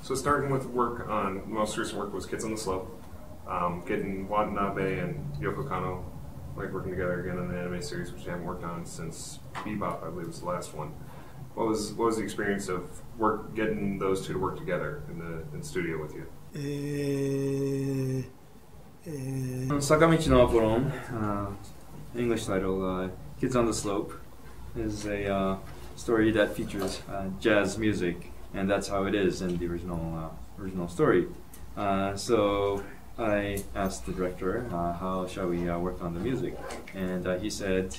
So starting with work on, most recent work was Kids on the Slope, getting Watanabe and Yoko Kanno like working together again on the anime series, which they haven't worked on since Bebop, I believe was the last one. What was the experience of getting those two to work together in the studio with you? Sakamichi no Aporon, English title, Kids on the Slope, is a story that features jazz music, and that's how it is in the original story. So I asked the director, how shall we work on the music? And he said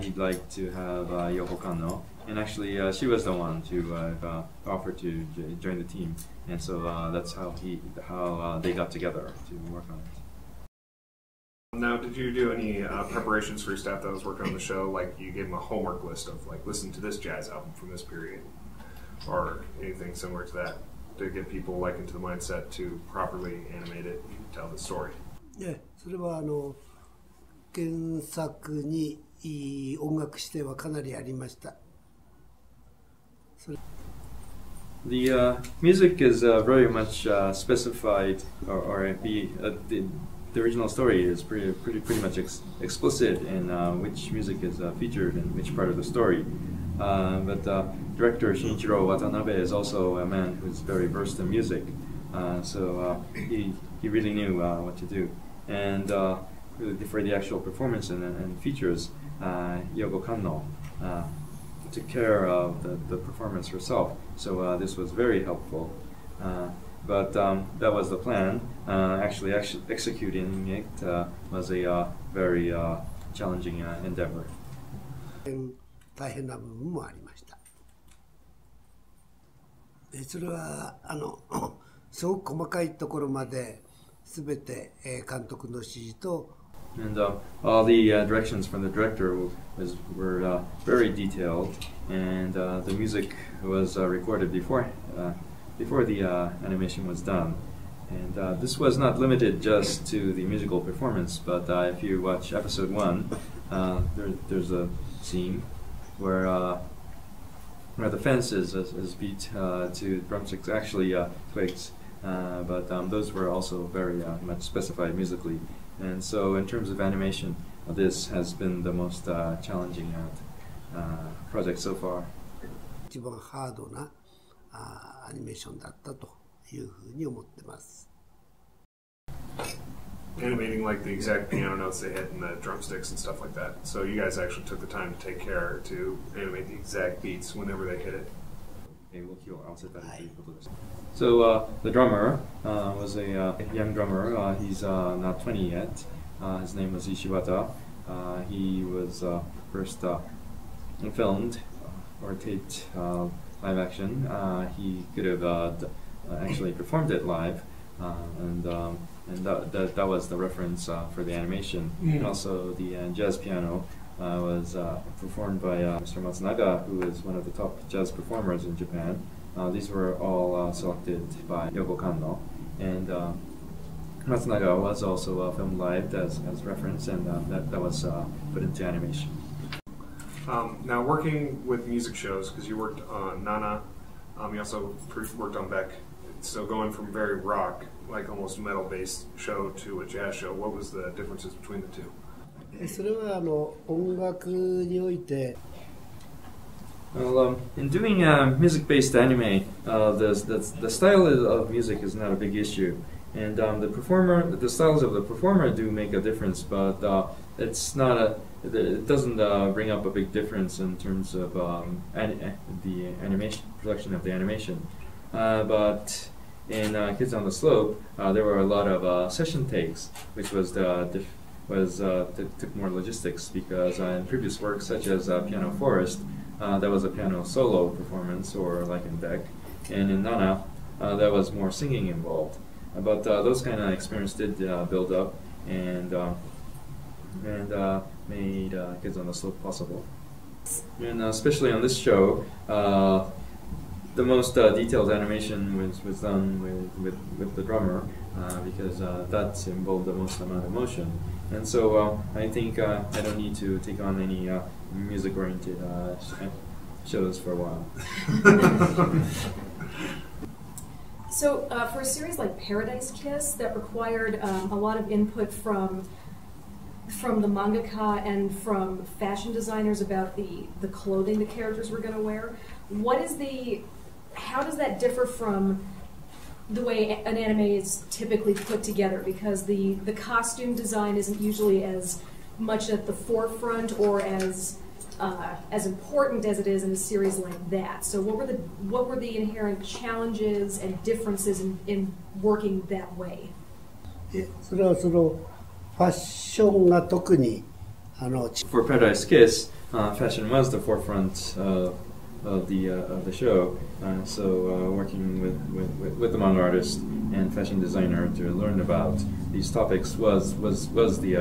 he'd like to have Yoko Kanno, and actually she was the one to offer to join the team, and so that's how they got together to work on it. Now, did you do any preparations for your staff that was working on the show? Like you gave them a homework list of like, listen to this jazz album from this period, or anything similar to that, to get people like into the mindset to properly animate it and tell the story? Yeah, それは原作に音楽指定はかなりありました。The music is very much specified, or the original story is pretty much explicit in which music is featured in which part of the story. But director Shinichiro Watanabe is also a man who's very versed in music, so he really knew what to do. And for the actual performance and features, Yoko Kanno took care of the performance herself, so this was very helpful. But that was the plan. Actually executing it was a very challenging endeavor. 大変な部分もありました。それはすごく細かいところまで全て監督の指示と And all the directions from the director were very detailed, and the music was recorded before the animation was done. And this was not limited just to the musical performance, but if you watch episode 1, there's a scene where the fence is beat to drumsticks, actually twigs, but those were also very much specified musically. And so in terms of animation, this has been the most challenging project so far. 一番ハードなアニメーションだったというふうに思ってます。Animating like the exact piano notes they hit and the drumsticks and stuff like that. So you guys actually took the time to take care to animate the exact beats whenever they hit it. So the drummer was a young drummer. He's not 20 yet. His name was Ishiwata. He was first filmed or taped live action. He could have actually performed it live, and that was the reference for the animation. And also the jazz piano was performed by Mr. Matsunaga, who is one of the top jazz performers in Japan. These were all selected by Yoko Kanno, and Matsunaga was also filmed live as reference, and that was put into animation. Now working with music shows, because you worked on Nana, you also worked on Beck, so going from very rock, like almost metal-based show to a jazz show, what was the differences between the two? それは音楽において Well, in doing music-based anime, the style of music is not a big issue, and the styles of the performer do make a difference, but it doesn't bring up a big difference in terms of the animation production of the animation. But in Kids on the Slope, there were a lot of session takes, which took more logistics, because in previous works such as Piano Forest, that was a piano solo performance, or like in Beck, and in Nana, there was more singing involved. But those kind of experience did build up and made Kids on the Slope possible. And especially on this show, the most detailed animation was done with the drummer, because that involved the most amount of motion. And so I think I don't need to take on any music-oriented shows for a while. So for a series like Paradise Kiss that required a lot of input from the mangaka and from fashion designers about the clothing the characters were going to wear, how does that differ from the way an anime is typically put together? Because the costume design isn't usually as much at the forefront or as important as it is in a series like that. So what were the inherent challenges and differences in working that way? それはそのファッションが特にFor Paradise Kiss, fashion was the forefront of the show. So working with the manga artist and fashion designer to learn about these topics was the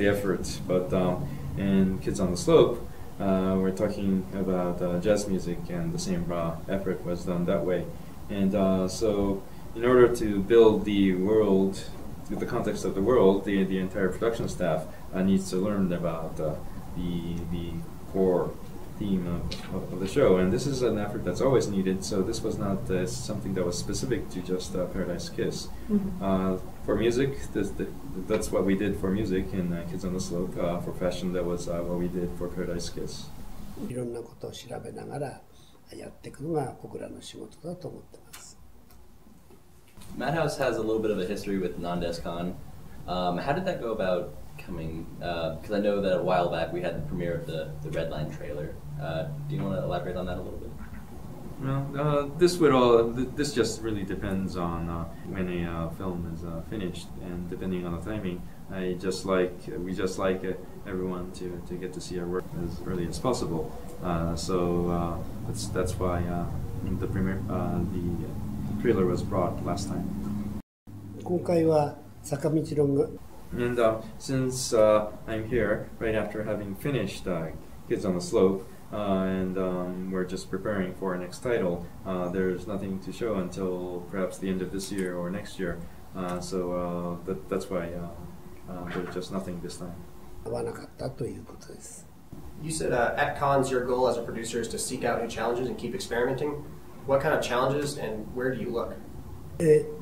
effort. But in Kids on the Slope, we're talking about jazz music, and the same effort was done that way. And so, in order to build the world, the context of the world, the entire production staff needs to learn about the core theme of the show, and this is an effort that's always needed. So this was not something that was specific to just Paradise Kiss. Mm-hmm. For music, that's what we did for music in Kids on the Slope. For fashion, that was what we did for Paradise Kiss. いろんなことを調べながらやっていくのが僕らの仕事だと思ってます。 Madhouse has a little bit of a history with Nandescon. How did that go about coming? Because I know that a while back we had the premiere of the Red Line trailer. Do you want to elaborate on that a little bit? Well, this just really depends on when a film is finished, and depending on the timing. We just like everyone to get to see our work as early as possible. So that's why the premiere, the trailer was brought last time. 今回は坂道ロング And since I'm here right after having finished Kids on the Slope, and we're just preparing for our next title, there's nothing to show until perhaps the end of this year or next year. So that's why there's just nothing this time. 合わなかったということです。 You said at cons your goal as a producer is to seek out new challenges and keep experimenting. What kind of challenges and where do you look?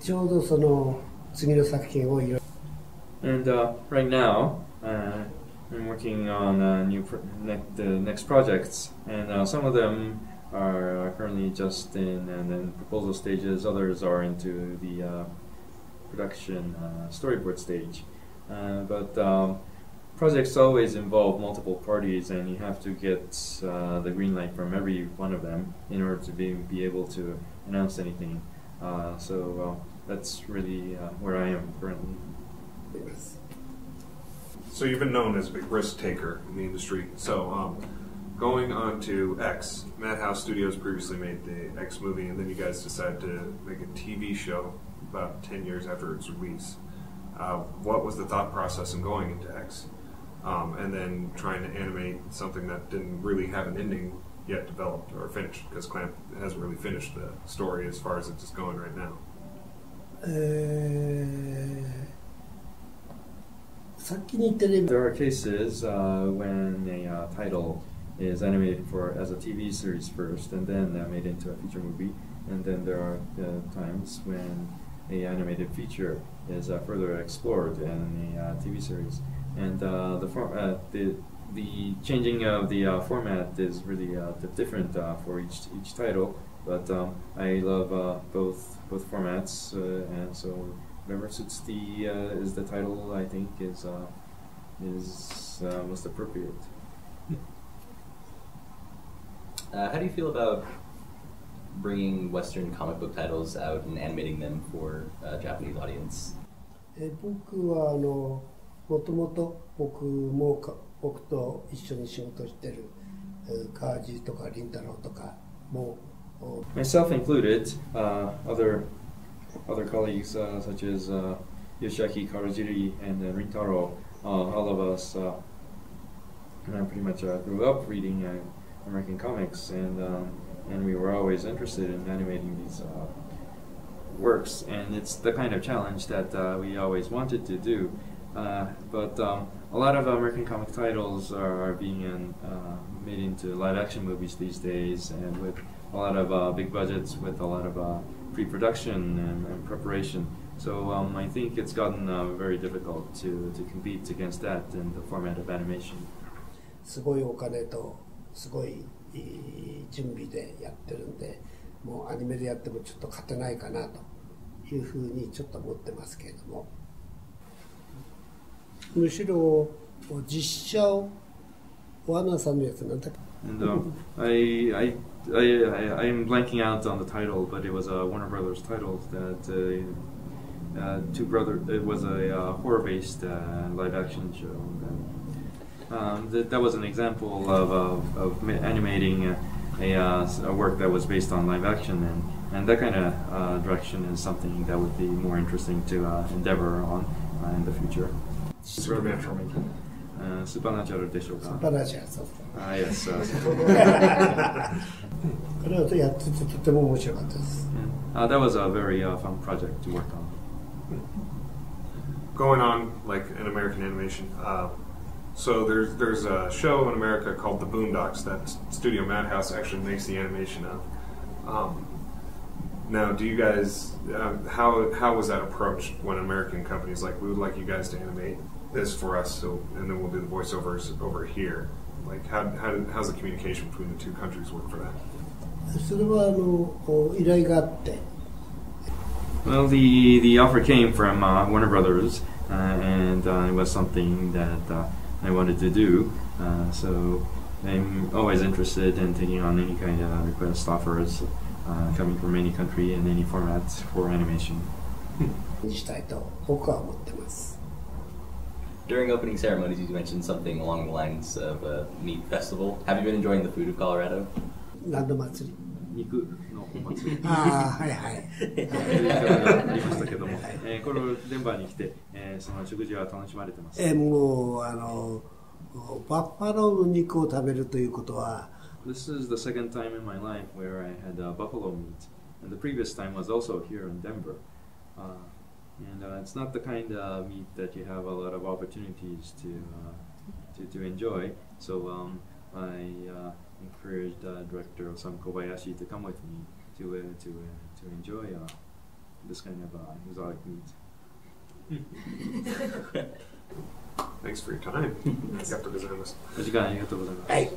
ちょうどその次の作品をいろいろ And right now, I'm working on the next projects, and some of them are currently just in proposal stages. Others are into the production storyboard stage. But projects always involve multiple parties, and you have to get the green light from every one of them in order to be able to announce anything. So that's really where I am currently. So you've been known as a big risk taker in the industry. So going on to X, Madhouse Studios previously made the X movie, and then you guys decided to make a TV show about 10 years after its release. What was the thought process in going into X? And then trying to animate something that didn't really have an ending yet developed or finished, because Clamp hasn't really finished the story as far as it's just going right now. 先にテレビ There are cases when a title is animated as a TV series first, and then made into a feature movie. And then there are times when a animated feature is further explored in a TV series. And the changing of the format is really different for each title. But I love both formats, and so whatever suits is the title, I think is most appropriate. How do you feel about bringing Western comic book titles out and animating them for a Japanese audience? 僕はもともと僕と一緒に仕事してる川地とか凛太郎とかも Myself included, other colleagues such as Yoshiaki Kawajiri and Rintaro, all of us pretty much grew up reading American comics, and we were always interested in animating these works, and it's the kind of challenge that we always wanted to do. But a lot of American comic titles are being made into live-action movies these days, and with a lot of big budgets, with a lot of pre-production and preparation. So I think it's gotten very difficult to compete against that in the format of animation. すごいお金とすごい準備でやってるんで、もうアニメでやってもちょっと勝てないかなというふうにちょっと思ってますけれども、むしろ実写をワーナーさんのやつなんだっけ。 And I'm blanking out on the title, but it was a Warner Brothers title that it was a horror-based live-action show. That was an example of animating a work that was based on live action, and that kind of direction is something that would be more interesting to endeavor on in the future. Supernatural. Supernatural でしょうか。スーパーナチュラル、そう。Yes. これをやっててとても面白かったです。That was a very fun project to work on. Going on like an American animation. So there's a show in America called The Boondocks that Studio Madhouse actually makes the animation of. Now, do you guys how was that approached when American companies like, we would like you guys to animate this for us, so and then we'll do the voiceovers over here? Like how's the communication between the two countries work for that? それは依頼があって。 Well, the offer came from Warner Brothers, and it was something that I wanted to do. So I'm always interested in taking on any kind of request offers coming from any country in any format for animation. にしたいと僕は思ってます。 During opening ceremonies, you mentioned something along the lines of a meat festival. Have you been enjoying the food of Colorado? 何の祭り？肉のお祭り。ああ、はいはい。ありましたけども、このデンバーに来て、その食事は楽しまれてます。もうバッファローの肉を食べるということは。 This is the second time in my life where I had buffalo meat, and the previous time was also here in Denver. And it's not the kind of meat that you have a lot of opportunities to enjoy. So I encouraged director Osamu Kobayashi to come with me to enjoy this kind of exotic meat. Thanks for your time. ありがとうございます。お時間ありがとうございます。はい。